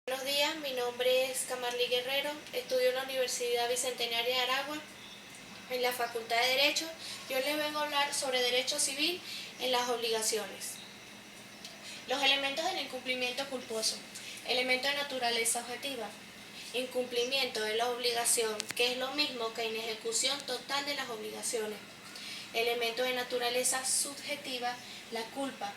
Buenos días, mi nombre es Camarly Guerrero, estudio en la Universidad Bicentenaria de Aragua, en la Facultad de Derecho. Yo les vengo a hablar sobre derecho civil en las obligaciones. Los elementos del incumplimiento culposo. Elemento de naturaleza objetiva. Incumplimiento de la obligación, que es lo mismo que inejecución total de las obligaciones. Elemento de naturaleza subjetiva, la culpa.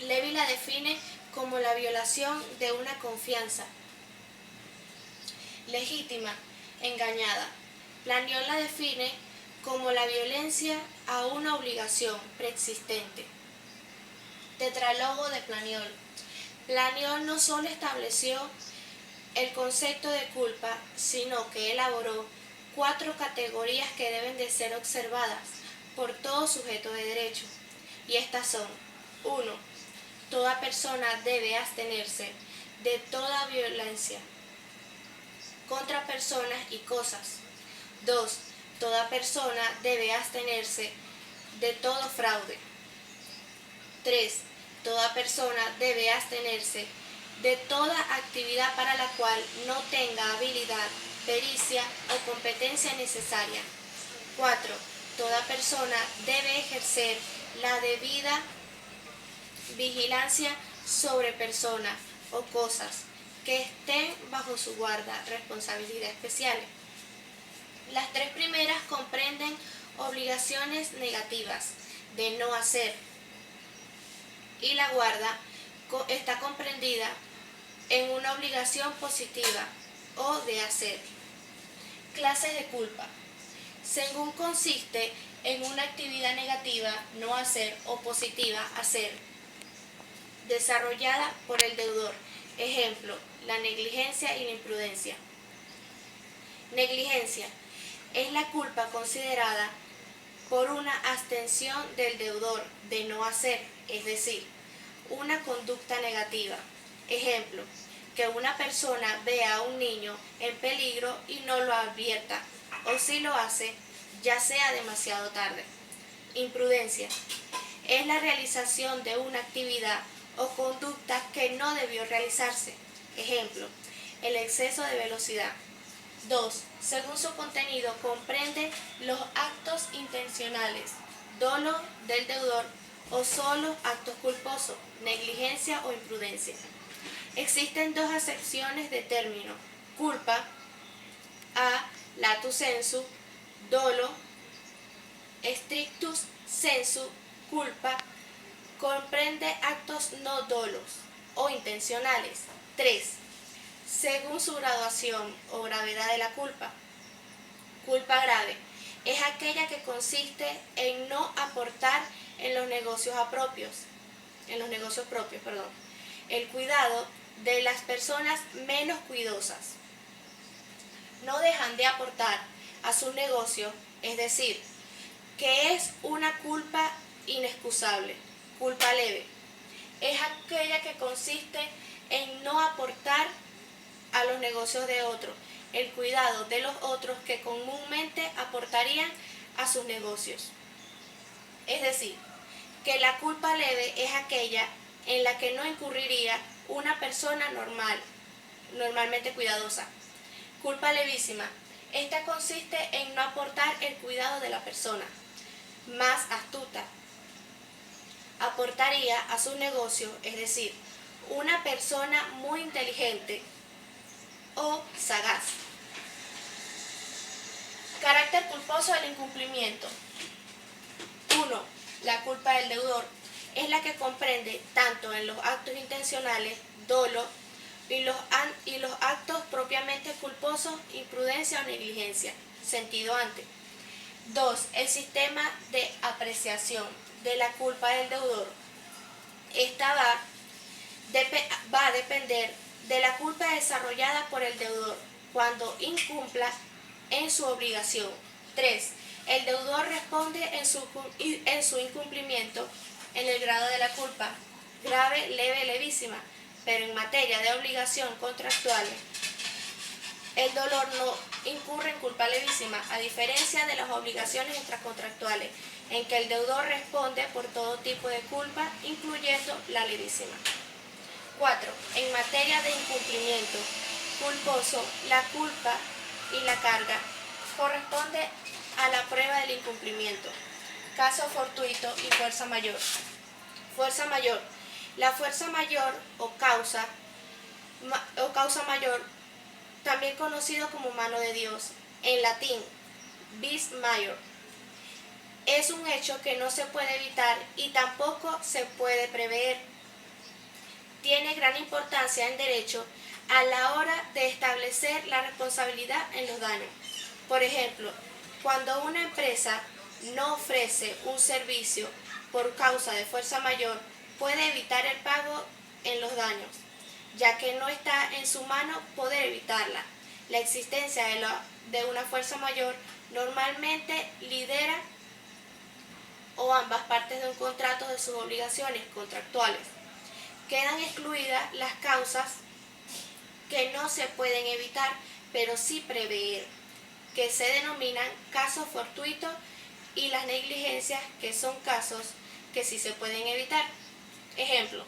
Levy la define como la violación de una confianza. Legítima, engañada. Planiol la define como la violencia a una obligación preexistente. Tetralogo de Planiol. Planiol no solo estableció el concepto de culpa, sino que elaboró 4 categorías que deben de ser observadas por todo sujeto de derecho. Y estas son: 1. Toda persona debe abstenerse de toda violencia contra personas y cosas. 2. Toda persona debe abstenerse de todo fraude. 3. Toda persona debe abstenerse de toda actividad para la cual no tenga habilidad, pericia o competencia necesaria. 4. Toda persona debe ejercer la debida vigilancia sobre personas o cosas que estén bajo su guarda, responsabilidad especial. Las 3 primeras comprenden obligaciones negativas de no hacer, y la guarda está comprendida en una obligación positiva o de hacer. Clases de culpa. Según consiste en una actividad negativa, no hacer, o positiva, hacer, desarrollada por el deudor. Ejemplo, la negligencia y la imprudencia. Negligencia es la culpa considerada por una abstención del deudor de no hacer, es decir, una conducta negativa. Ejemplo, que una persona vea a un niño en peligro y no lo advierta, o si lo hace, ya sea demasiado tarde. Imprudencia es la realización de una actividad o conducta que no debió realizarse. Ejemplo, el exceso de velocidad. 2. Según su contenido, comprende los actos intencionales, dolo del deudor o solo actos culposos, negligencia o imprudencia. Existen 2 acepciones de término: culpa, a lato sensu, dolo, strictus sensu, culpa, comprende actos no dolos o intencionales. 3. Según su graduación o gravedad de la culpa. Culpa grave es aquella que consiste en no aportar en los negocios propios, el cuidado de las personas menos cuidosas. No dejan de aportar a su negocio, es decir, que es una culpa inexcusable. Culpa leve es aquella que consiste en no aportar a los negocios de otros, el cuidado de los otros que comúnmente aportarían a sus negocios. Es decir, que la culpa leve es aquella en la que no incurriría una persona normalmente cuidadosa. Culpa levísima. Esta consiste en no aportar el cuidado de la persona más astuta aportaría a su negocio, es decir, una persona muy inteligente o sagaz. Carácter culposo del incumplimiento. 1. La culpa del deudor es la que comprende tanto en los actos intencionales, dolo, y los actos propiamente culposos, imprudencia o negligencia, sentido antes. 2. El sistema de apreciación de la culpa del deudor. Esta va a depender de la culpa desarrollada por el deudor cuando incumpla en su obligación. 3. El deudor responde en su incumplimiento en el grado de la culpa, grave, leve, levísima, pero en materia de obligación contractual, el dolor no incurre en culpa levísima, a diferencia de las obligaciones extracontractuales, en que el deudor responde por todo tipo de culpa, incluyendo la levísima. 4. En materia de incumplimiento culposo, la culpa y la carga corresponde a la prueba del incumplimiento. Caso fortuito y fuerza mayor. Fuerza mayor. La fuerza mayor o causa mayor, también conocido como mano de Dios, en latín, vis maior, es un hecho que no se puede evitar y tampoco se puede prever. Tiene gran importancia en derecho a la hora de establecer la responsabilidad en los daños. Por ejemplo, cuando una empresa no ofrece un servicio por causa de fuerza mayor, puede evitar el pago en los daños, ya que no está en su mano poder evitarla. La existencia de una fuerza mayor normalmente lidera o ambas partes de un contrato de sus obligaciones contractuales. Quedan excluidas las causas que no se pueden evitar, pero sí prever, que se denominan casos fortuitos, y las negligencias, que son casos que sí se pueden evitar. Ejemplo,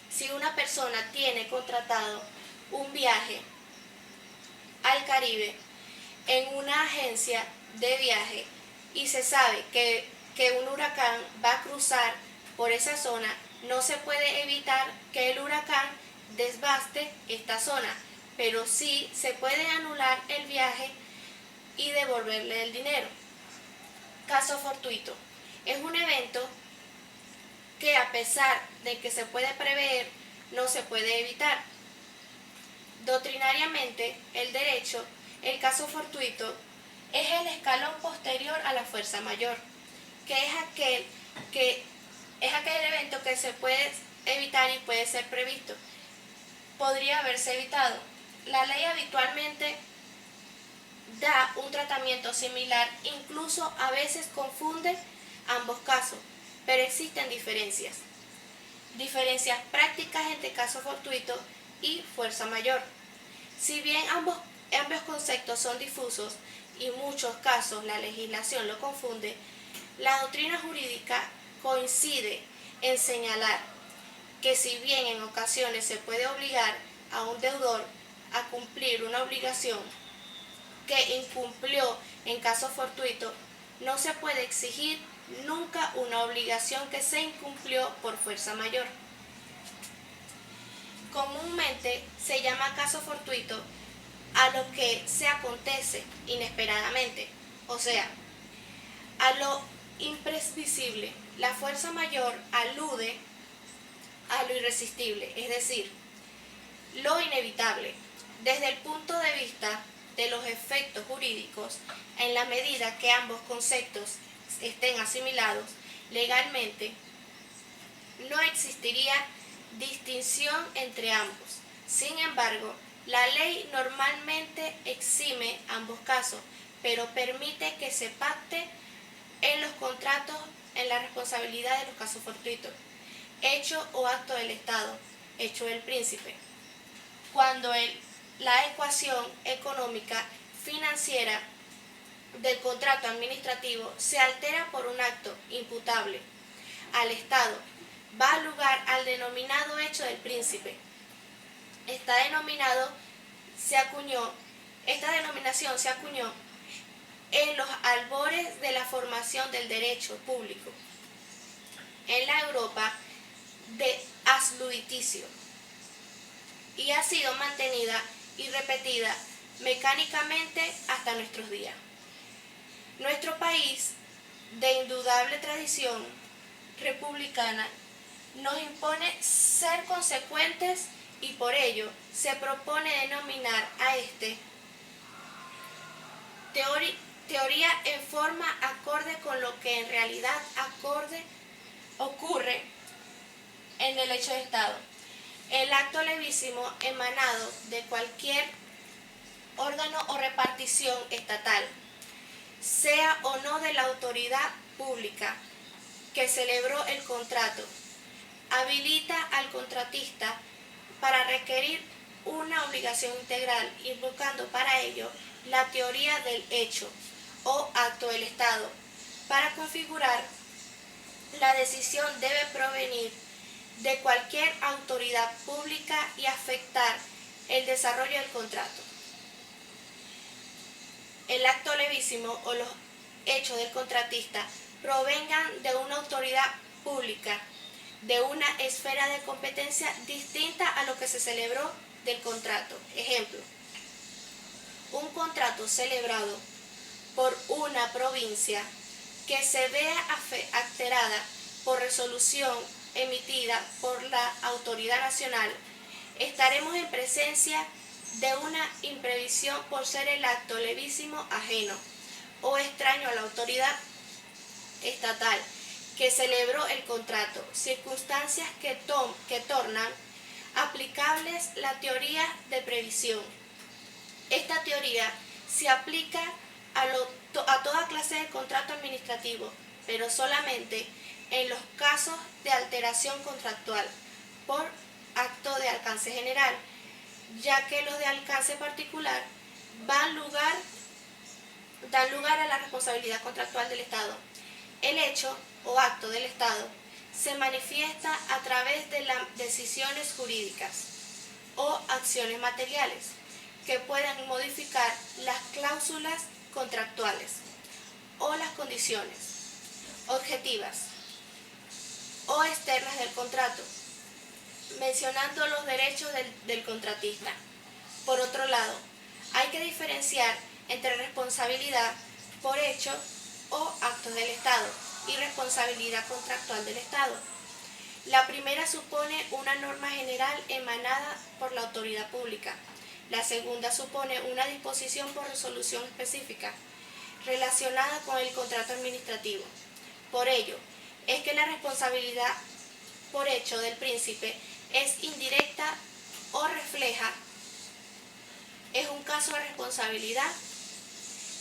si una persona tiene contratado un viaje al Caribe en una agencia de viaje y se sabe que un huracán va a cruzar por esa zona, no se puede evitar que el huracán desbaste esta zona, pero sí se puede anular el viaje y devolverle el dinero. Caso fortuito. Es un evento que, a pesar de que se puede prever, no se puede evitar. Doctrinariamente, el derecho, el caso fortuito, es el escalón posterior a la fuerza mayor, que es aquel evento que se puede evitar y puede ser previsto. Podría haberse evitado. La ley habitualmente da un tratamiento similar, incluso a veces confunde ambos casos, pero existen diferencias. Diferencias prácticas entre caso fortuito y fuerza mayor. Si bien ambos conceptos son difusos y en muchos casos la legislación lo confunde, la doctrina jurídica coincide en señalar que, si bien en ocasiones se puede obligar a un deudor a cumplir una obligación que incumplió en caso fortuito, no se puede exigir nunca una obligación que se incumplió por fuerza mayor. Comúnmente se llama caso fortuito a lo que se acontece inesperadamente, o sea, a lo imprevisible. La fuerza mayor alude a lo irresistible, es decir, lo inevitable. Desde el punto de vista de los efectos jurídicos, en la medida que ambos conceptos estén asimilados legalmente, no existiría distinción entre ambos. Sin embargo, la ley normalmente exime ambos casos, pero permite que se pacte en los contratos en la responsabilidad de los casos fortuitos, hecho o acto del Estado, hecho del príncipe, cuando la ecuación económica financiera del contrato administrativo se altera por un acto imputable al Estado, va a lugar al denominado hecho del príncipe. Esta denominación se acuñó en los albores de la formación del derecho público en la Europa de Asluiticio, y ha sido mantenida y repetida mecánicamente hasta nuestros días. Nuestro país, de indudable tradición republicana, nos impone ser consecuentes, y por ello se propone denominar a este teoría en forma acorde con lo que en realidad ocurre en el hecho de Estado. El acto levísimo emanado de cualquier órgano o repartición estatal, sea o no de la autoridad pública que celebró el contrato, habilita al contratista para requerir una obligación integral, invocando para ello la teoría del hecho o acto del Estado. Para configurar la decisión debe provenir de cualquier autoridad pública y afectar el desarrollo del contrato. El acto levísimo o los hechos del contratista provengan de una autoridad pública, de una esfera de competencia distinta a lo que se celebró del contrato. Ejemplo, un contrato celebrado por una provincia que se vea alterada por resolución emitida por la autoridad nacional, estaremos en presencia de una imprevisión por ser el acto levísimo ajeno o extraño a la autoridad estatal que celebró el contrato, circunstancias que tornan aplicables la teoría de previsión. Esta teoría se aplica a toda clase de contrato administrativo, pero solamente en los casos de alteración contractual por acto de alcance general, ya que los de alcance particular dan lugar a la responsabilidad contractual del Estado. El hecho o acto del Estado se manifiesta a través de las decisiones jurídicas o acciones materiales que pueden modificar las cláusulas contractuales o las condiciones objetivas o externas del contrato, mencionando los derechos del contratista. Por otro lado, hay que diferenciar entre responsabilidad por hechos o actos del Estado y responsabilidad contractual del Estado. La primera supone una norma general emanada por la autoridad pública. La segunda supone una disposición por resolución específica relacionada con el contrato administrativo. Por ello, es que la responsabilidad por hecho del príncipe es indirecta o refleja, es un caso de responsabilidad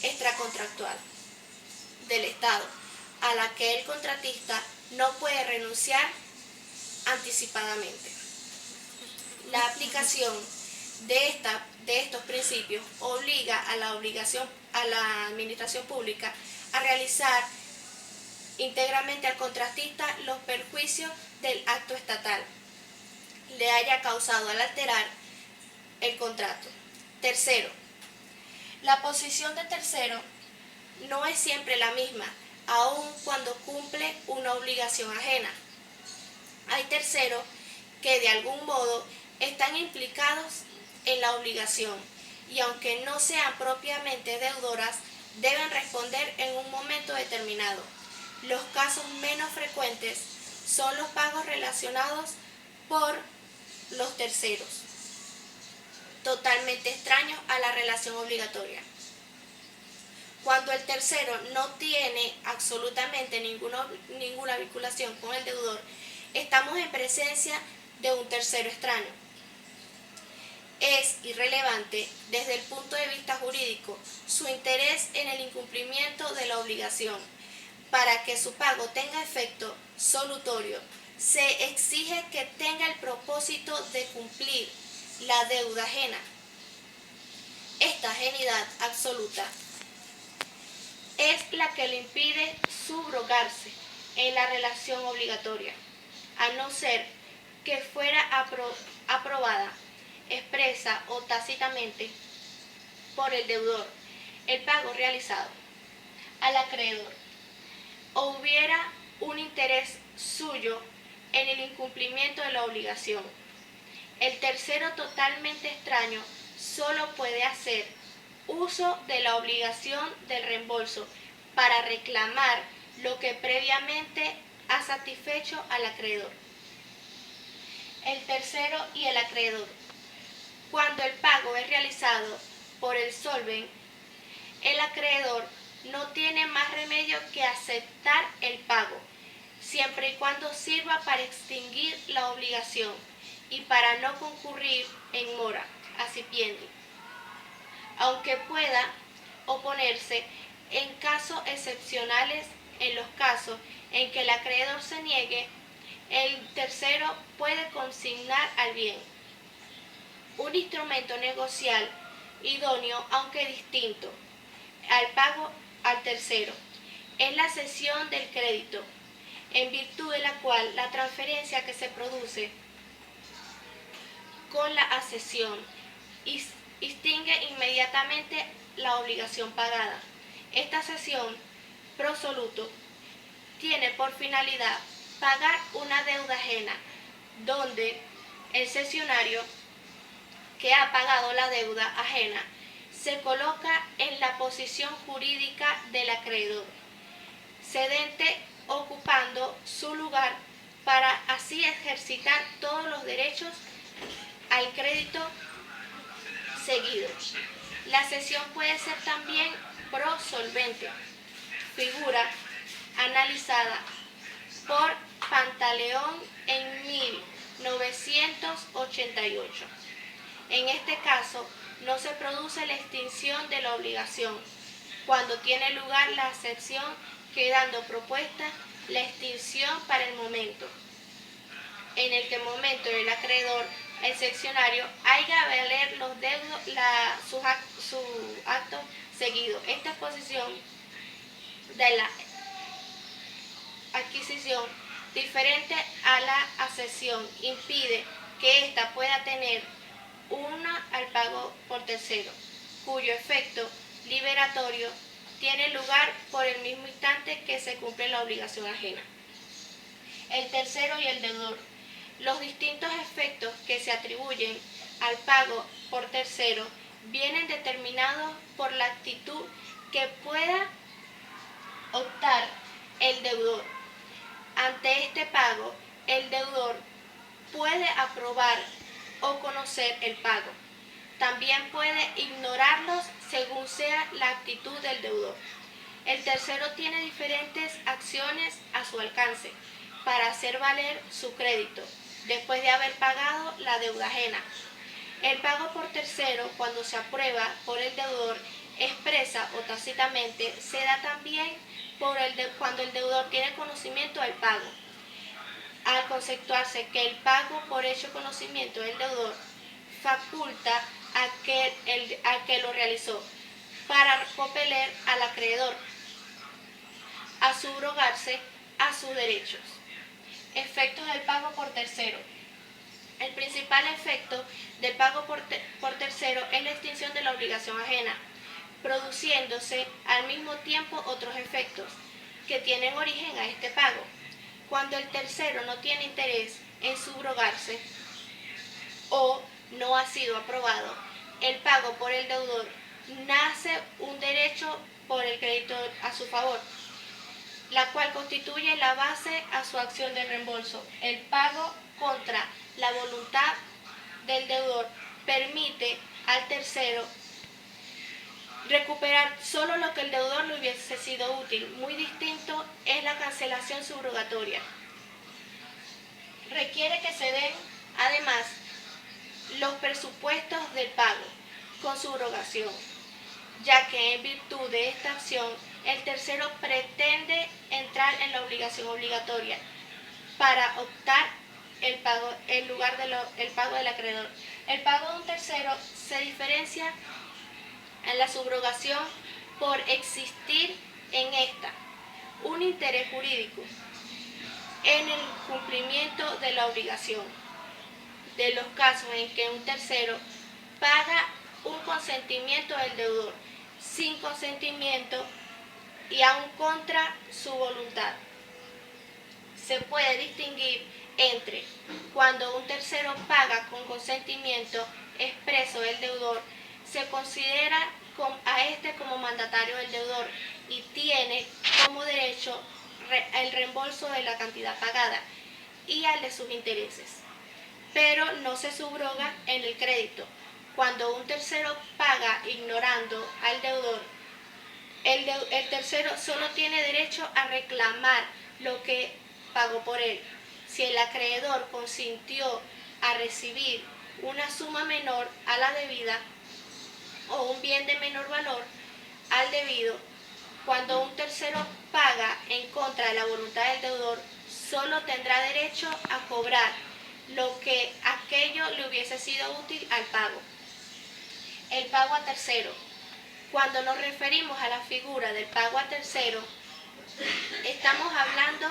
extracontractual del Estado, a la que el contratista no puede renunciar anticipadamente. La aplicación de estos principios obliga a la administración pública a realizar íntegramente al contratista los perjuicios del acto estatal le haya causado al alterar el contrato. Tercero, la posición de tercero no es siempre la misma, aun cuando cumple una obligación ajena. Hay terceros que de algún modo están implicados en la obligación y aunque no sean propiamente deudoras, deben responder en un momento determinado. Los casos menos frecuentes son los pagos relacionados por los terceros, totalmente extraños a la relación obligatoria. Cuando el tercero no tiene absolutamente ninguna vinculación con el deudor, estamos en presencia de un tercero extraño. Es irrelevante desde el punto de vista jurídico su interés en el incumplimiento de la obligación. Para que su pago tenga efecto solutorio, se exige que tenga el propósito de cumplir la deuda ajena. Esta ajenidad absoluta es la que le impide subrogarse en la relación obligatoria, a no ser que fuera aprobada, expresa o tácitamente por el deudor el pago realizado al acreedor, o hubiera un interés suyo en el incumplimiento de la obligación. El tercero totalmente extraño solo puede hacer uso de la obligación del reembolso para reclamar lo que previamente ha satisfecho al acreedor. El tercero y el acreedor. Cuando el pago es realizado por el solvent, el acreedor no tiene más remedio que aceptar el pago, siempre y cuando sirva para extinguir la obligación y para no concurrir en mora, accipiendi, aunque pueda oponerse en casos excepcionales. En los casos en que el acreedor se niegue, el tercero puede consignar al bien. Un instrumento negocial idóneo, aunque distinto, al pago al tercero es la cesión del crédito en virtud de la cual la transferencia que se produce con la accesión extingue inmediatamente la obligación pagada. Esta cesión pro soluto tiene por finalidad pagar una deuda ajena, donde el cesionario que ha pagado la deuda ajena se coloca en la posición jurídica del acreedor, cedente ocupando su lugar para así ejercitar todos los derechos al crédito seguido. La cesión puede ser también prosolvente, figura analizada por Pantaleón en 1988. En este caso, no se produce la extinción de la obligación, cuando tiene lugar la excepción, quedando propuesta la extinción para el momento en el que el momento del acreedor, el seccionario, haya valer los deudos, su acto seguido. Esta exposición de la adquisición, diferente a la accesión, impide que ésta pueda tener una al pago por tercero, cuyo efecto liberatorio tiene lugar por el mismo instante que se cumple la obligación ajena. El tercero y el deudor. Los distintos efectos que se atribuyen al pago por tercero vienen determinados por la actitud que pueda optar el deudor. Ante este pago, el deudor puede aprobar o conocer el pago. También puede ignorarlos según sea la actitud del deudor. El tercero tiene diferentes acciones a su alcance para hacer valer su crédito, después de haber pagado la deuda ajena. El pago por tercero, cuando se aprueba por el deudor, expresa o tácitamente, se da también cuando el deudor tiene conocimiento del pago. Al conceptuarse que el pago por hecho conocimiento del deudor faculta a que lo realizó para compeler al acreedor a subrogarse a sus derechos. Efectos del pago por tercero. El principal efecto del pago por tercero es la extinción de la obligación ajena, produciéndose al mismo tiempo otros efectos que tienen origen a este pago. Cuando el tercero no tiene interés en subrogarse o no ha sido aprobado el pago por el deudor, nace un derecho por el creditor a su favor, la cual constituye la base a su acción de reembolso. El pago contra la voluntad del deudor permite al tercero recuperar solo lo que el deudor le hubiese sido útil. Muy distinto es la cancelación subrogatoria. Requiere que se den, además, los presupuestos del pago con subrogación, ya que en virtud de esta acción el tercero pretende entrar en la obligación obligatoria para optar el lugar del pago del acreedor. El pago de un tercero se diferencia en la subrogación por existir en esta un interés jurídico en el cumplimiento de la obligación. De los casos en que un tercero paga un consentimiento del deudor sin consentimiento y aun contra su voluntad. Se puede distinguir entre cuando un tercero paga con consentimiento expreso del deudor, se considera a este como mandatario del deudor y tiene como derecho el reembolso de la cantidad pagada y al de sus intereses, pero no se subroga en el crédito. Cuando un tercero paga ignorando al deudor, el tercero solo tiene derecho a reclamar lo que pagó por él. Si el acreedor consintió a recibir una suma menor a la debida o un bien de menor valor al debido, cuando un tercero paga en contra de la voluntad del deudor, solo tendrá derecho a cobrar lo que aquello le hubiese sido útil al pago. El pago a tercero. Cuando nos referimos a la figura del pago a tercero, estamos hablando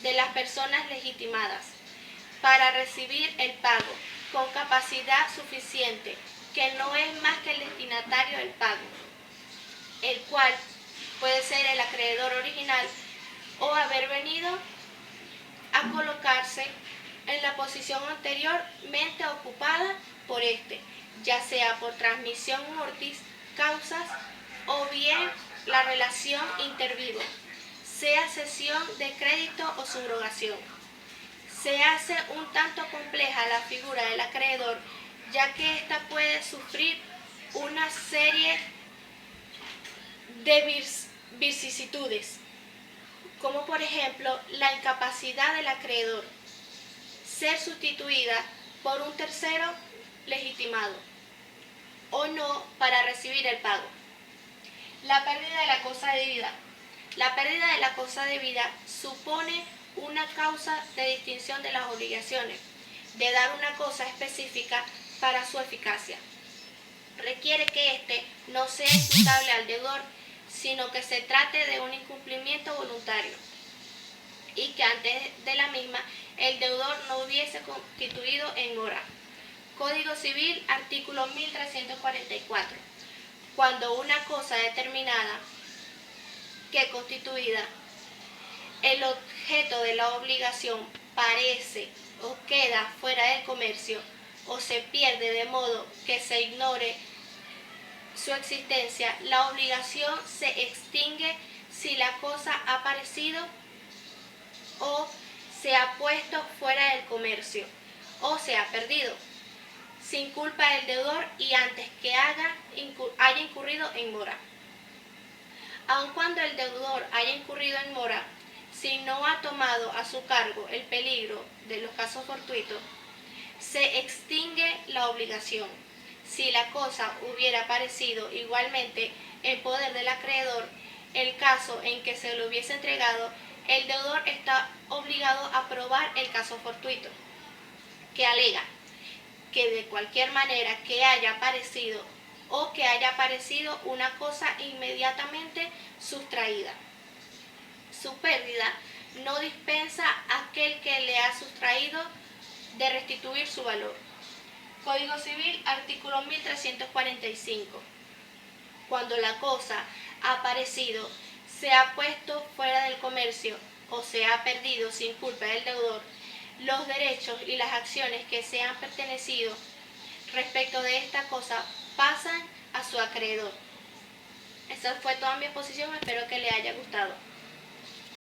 de las personas legitimadas para recibir el pago con capacidad suficiente, que no es más que el destinatario del pago, el cual puede ser el acreedor original o haber venido a colocarse en la posición anteriormente ocupada por este, ya sea por transmisión mortis, causas o bien la relación intervivo, sea cesión de crédito o subrogación. Se hace un tanto compleja la figura del acreedor, ya que ésta puede sufrir una serie de vicisitudes, como por ejemplo la incapacidad del acreedor, ser sustituida por un tercero legitimado o no para recibir el pago. La pérdida de la cosa debida. La pérdida de la cosa debida supone una causa de distinción de las obligaciones, de dar una cosa específica para su eficacia. Requiere que éste no sea imputable al deudor, sino que se trate de un incumplimiento voluntario y que antes de la misma el deudor no hubiese constituido en mora. Código Civil, artículo 1344. Cuando una cosa determinada que constituida el objeto de la obligación parece o queda fuera del comercio o se pierde de modo que se ignore su existencia, la obligación se extingue si la cosa ha aparecido o se ha puesto fuera del comercio o se ha perdido, sin culpa del deudor y antes que haya incurrido en mora. Aun cuando el deudor haya incurrido en mora, si no ha tomado a su cargo el peligro de los casos fortuitos, se extingue la obligación. Si la cosa hubiera aparecido igualmente en poder del acreedor, el caso en que se lo hubiese entregado, el deudor está obligado a probar el caso fortuito, que alega que de cualquier manera que haya aparecido o que haya aparecido una cosa inmediatamente sustraída. Su pérdida no dispensa a aquel que le ha sustraído de restituir su valor. Código Civil, artículo 1345. Cuando la cosa ha aparecido, se ha puesto fuera del comercio o se ha perdido sin culpa del deudor, los derechos y las acciones que se han pertenecido respecto de esta cosa pasan a su acreedor. Esa fue toda mi exposición, espero que le haya gustado.